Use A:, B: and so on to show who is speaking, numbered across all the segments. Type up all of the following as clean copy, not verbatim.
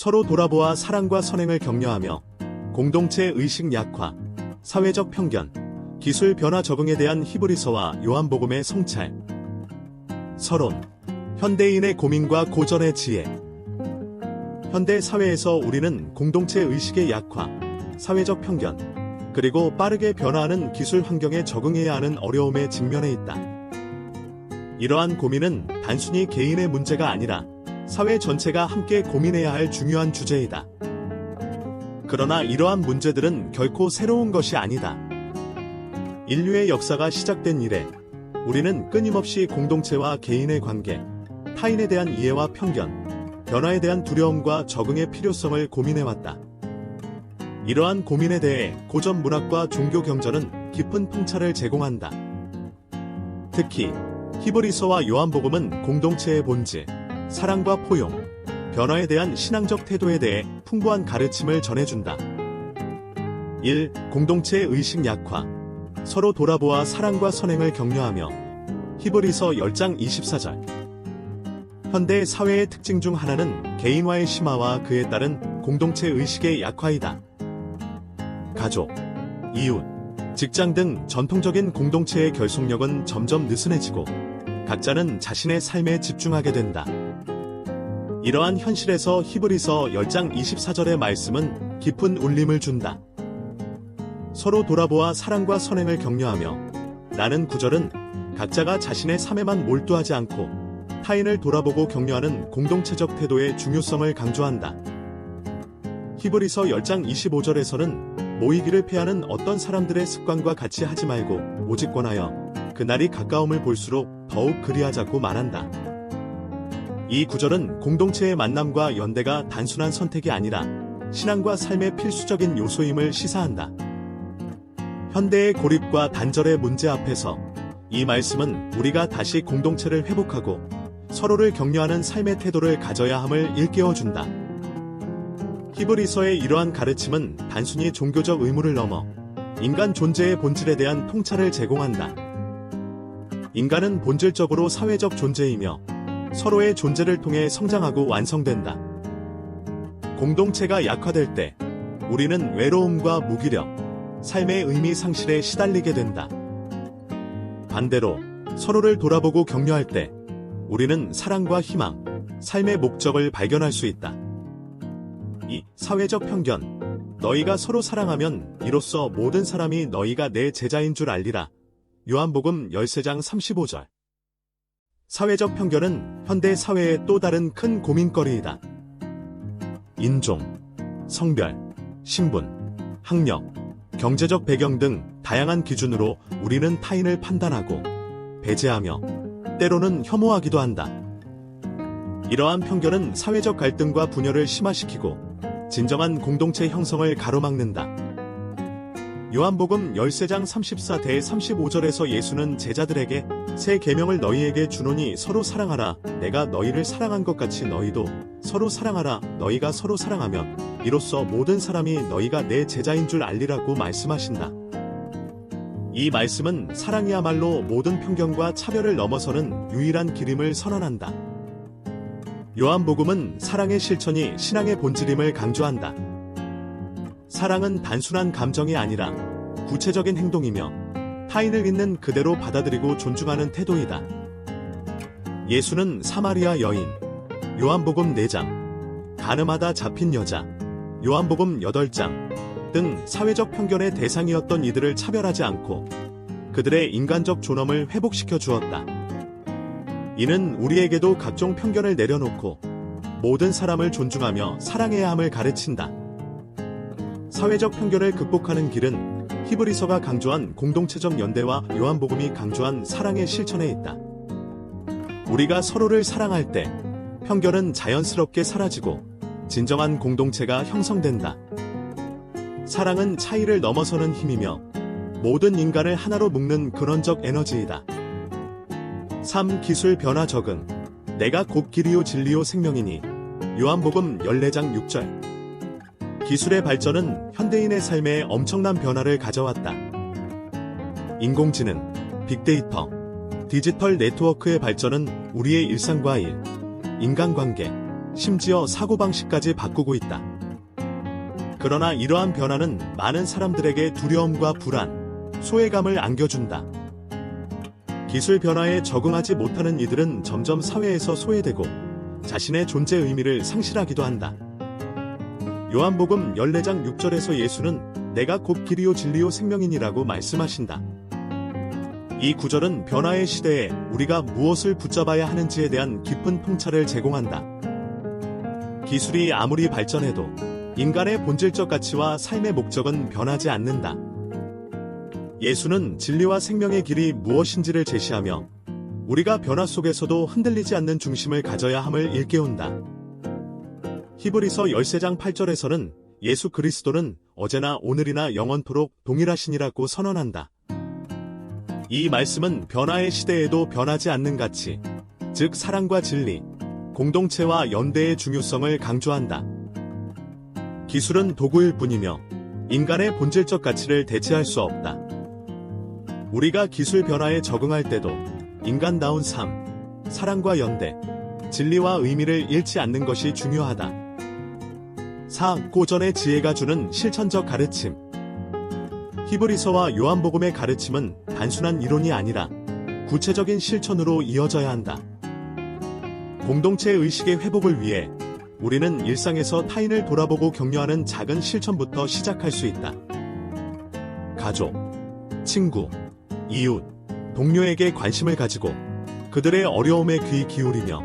A: 서로 돌아보아 사랑과 선행을 격려하며 공동체 의식 약화, 사회적 편견, 기술 변화 적응에 대한 히브리서와 요한복음의 성찰. 서론, 현대인의 고민과 고전의 지혜. 현대 사회에서 우리는 공동체 의식의 약화, 사회적 편견, 그리고 빠르게 변화하는 기술 환경에 적응해야 하는 어려움에 직면해 있다. 이러한 고민은 단순히 개인의 문제가 아니라 사회 전체가 함께 고민해야 할 중요한 주제이다. 그러나 이러한 문제들은 결코 새로운 것이 아니다. 인류의 역사가 시작된 이래 우리는 끊임없이 공동체와 개인의 관계, 타인에 대한 이해와 편견, 변화에 대한 두려움과 적응의 필요성을 고민해왔다. 이러한 고민에 대해 고전 문학과 종교 경전은 깊은 통찰을 제공한다. 특히 히브리서와 요한복음은 공동체의 본질, 사랑과 포용, 변화에 대한 신앙적 태도에 대해 풍부한 가르침을 전해준다. 1. 공동체의 의식 약화. 서로 돌아보아 사랑과 선행을 격려하며. 히브리서 10장 24절. 현대 사회의 특징 중 하나는 개인화의 심화와 그에 따른 공동체 의식의 약화이다. 가족, 이웃, 직장 등 전통적인 공동체의 결속력은 점점 느슨해지고 각자는 자신의 삶에 집중하게 된다. 이러한 현실에서 히브리서 10장 24절의 말씀은 깊은 울림을 준다. 서로 돌아보아 사랑과 선행을 격려하며. 라는 구절은 각자가 자신의 삶에만 몰두하지 않고 타인을 돌아보고 격려하는 공동체적 태도의 중요성을 강조한다. 히브리서 10장 25절에서는 모이기를 피하는 어떤 사람들의 습관과 같이 하지 말고 오직 권하여 그날이 가까움을 볼수록 더욱 그리하자고 말한다. 이 구절은 공동체의 만남과 연대가 단순한 선택이 아니라 신앙과 삶의 필수적인 요소임을 시사한다. 현대의 고립과 단절의 문제 앞에서 이 말씀은 우리가 다시 공동체를 회복하고 서로를 격려하는 삶의 태도를 가져야 함을 일깨워준다. 히브리서의 이러한 가르침은 단순히 종교적 의무를 넘어 인간 존재의 본질에 대한 통찰을 제공한다. 인간은 본질적으로 사회적 존재이며 서로의 존재를 통해 성장하고 완성된다. 공동체가 약화될 때 우리는 외로움과 무기력, 삶의 의미 상실에 시달리게 된다. 반대로 서로를 돌아보고 격려할 때 우리는 사랑과 희망, 삶의 목적을 발견할 수 있다. 2. 사회적 편견. 너희가 서로 사랑하면 이로써 모든 사람이 너희가 내 제자인 줄 알리라. 요한복음 13장 35절. 사회적 편견은 현대 사회의 또 다른 큰 고민거리이다. 인종, 성별, 신분, 학력, 경제적 배경 등 다양한 기준으로 우리는 타인을 판단하고 배제하며 때로는 혐오하기도 한다. 이러한 편견은 사회적 갈등과 분열을 심화시키고 진정한 공동체 형성을 가로막는다. 요한복음 13장 34-35절에서 예수는 제자들에게 새 계명을 너희에게 주노니 서로 사랑하라. 내가 너희를 사랑한 것 같이 너희도 서로 사랑하라. 너희가 서로 사랑하면 이로써 모든 사람이 너희가 내 제자인 줄 알리라고 말씀하신다. 이 말씀은 사랑이야말로 모든 편견과 차별을 넘어서는 유일한 길임을 선언한다. 요한복음은 사랑의 실천이 신앙의 본질임을 강조한다. 사랑은 단순한 감정이 아니라 구체적인 행동이며 타인을 있는 그대로 받아들이고 존중하는 태도이다. 예수는 사마리아 여인, 요한복음 4장, 가늠하다 잡힌 여자, 요한복음 8장 등 사회적 편견의 대상이었던 이들을 차별하지 않고 그들의 인간적 존엄을 회복시켜 주었다. 이는 우리에게도 각종 편견을 내려놓고 모든 사람을 존중하며 사랑해야 함을 가르친다. 사회적 편견을 극복하는 길은 히브리서가 강조한 공동체적 연대와 요한복음이 강조한 사랑의 실천에 있다. 우리가 서로를 사랑할 때 편견은 자연스럽게 사라지고 진정한 공동체가 형성된다. 사랑은 차이를 넘어서는 힘이며 모든 인간을 하나로 묶는 근원적 에너지이다. 3. 기술 변화 적응. 내가 곧 길이요 진리요 생명이니. 요한복음 14장 6절. 기술의 발전은 현대인의 삶에 엄청난 변화를 가져왔다. 인공지능, 빅데이터, 디지털 네트워크의 발전은 우리의 일상과 일, 인간관계, 심지어 사고방식까지 바꾸고 있다. 그러나 이러한 변화는 많은 사람들에게 두려움과 불안, 소외감을 안겨준다. 기술 변화에 적응하지 못하는 이들은 점점 사회에서 소외되고 자신의 존재 의미를 상실하기도 한다. 요한복음 14장 6절에서 예수는 내가 곧 길이요 진리요 생명이니라고 말씀하신다. 이 구절은 변화의 시대에 우리가 무엇을 붙잡아야 하는지에 대한 깊은 통찰을 제공한다. 기술이 아무리 발전해도 인간의 본질적 가치와 삶의 목적은 변하지 않는다. 예수는 진리와 생명의 길이 무엇인지를 제시하며 우리가 변화 속에서도 흔들리지 않는 중심을 가져야 함을 일깨운다. 히브리서 13장 8절에서는 예수 그리스도는 어제나 오늘이나 영원토록 동일하시니라고 선언한다. 이 말씀은 변화의 시대에도 변하지 않는 가치, 즉 사랑과 진리, 공동체와 연대의 중요성을 강조한다. 기술은 도구일 뿐이며 인간의 본질적 가치를 대체할 수 없다. 우리가 기술 변화에 적응할 때도 인간다운 삶, 사랑과 연대, 진리와 의미를 잃지 않는 것이 중요하다. 4. 고전의 지혜가 주는 실천적 가르침. 히브리서와 요한복음의 가르침은 단순한 이론이 아니라 구체적인 실천으로 이어져야 한다. 공동체 의식의 회복을 위해 우리는 일상에서 타인을 돌아보고 격려하는 작은 실천부터 시작할 수 있다. 가족, 친구, 이웃, 동료에게 관심을 가지고 그들의 어려움에 귀 기울이며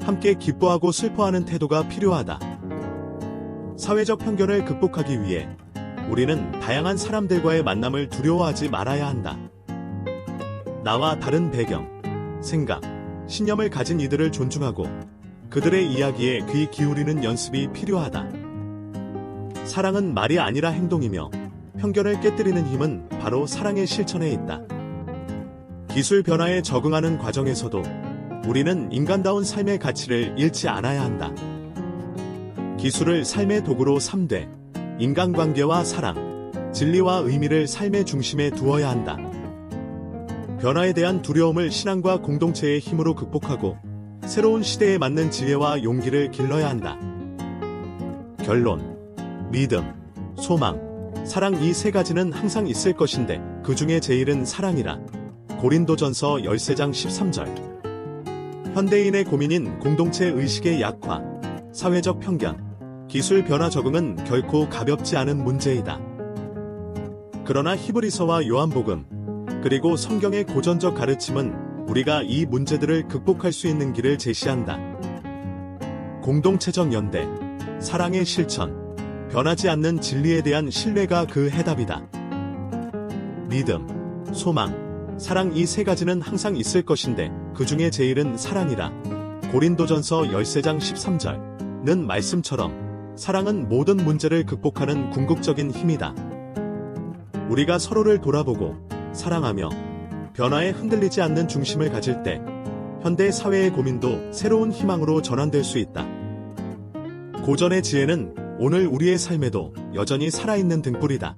A: 함께 기뻐하고 슬퍼하는 태도가 필요하다. 사회적 편견을 극복하기 위해 우리는 다양한 사람들과의 만남을 두려워하지 말아야 한다. 나와 다른 배경, 생각, 신념을 가진 이들을 존중하고 그들의 이야기에 귀 기울이는 연습이 필요하다. 사랑은 말이 아니라 행동이며 편견을 깨뜨리는 힘은 바로 사랑의 실천에 있다. 기술 변화에 적응하는 과정에서도 우리는 인간다운 삶의 가치를 잃지 않아야 한다. 기술을 삶의 도구로 삼되 인간관계와 사랑, 진리와 의미를 삶의 중심에 두어야 한다. 변화에 대한 두려움을 신앙과 공동체의 힘으로 극복하고 새로운 시대에 맞는 지혜와 용기를 길러야 한다. 결론, 믿음, 소망, 사랑 이 세 가지는 항상 있을 것인데 그 중에 제일은 사랑이라. 고린도전서 13장 13절. 현대인의 고민인 공동체 의식의 약화, 사회적 편견, 기술 변화 적응은 결코 가볍지 않은 문제이다. 그러나 히브리서와 요한복음, 그리고 성경의 고전적 가르침은 우리가 이 문제들을 극복할 수 있는 길을 제시한다. 공동체적 연대, 사랑의 실천, 변하지 않는 진리에 대한 신뢰가 그 해답이다. 믿음, 소망, 사랑 이 세 가지는 항상 있을 것인데 그 중에 제일은 사랑이라. 고린도전서 13장 13절는 말씀처럼 사랑은 모든 문제를 극복하는 궁극적인 힘이다. 우리가 서로를 돌아보고 사랑하며 변화에 흔들리지 않는 중심을 가질 때 현대 사회의 고민도 새로운 희망으로 전환될 수 있다. 고전의 지혜는 오늘 우리의 삶에도 여전히 살아있는 등불이다.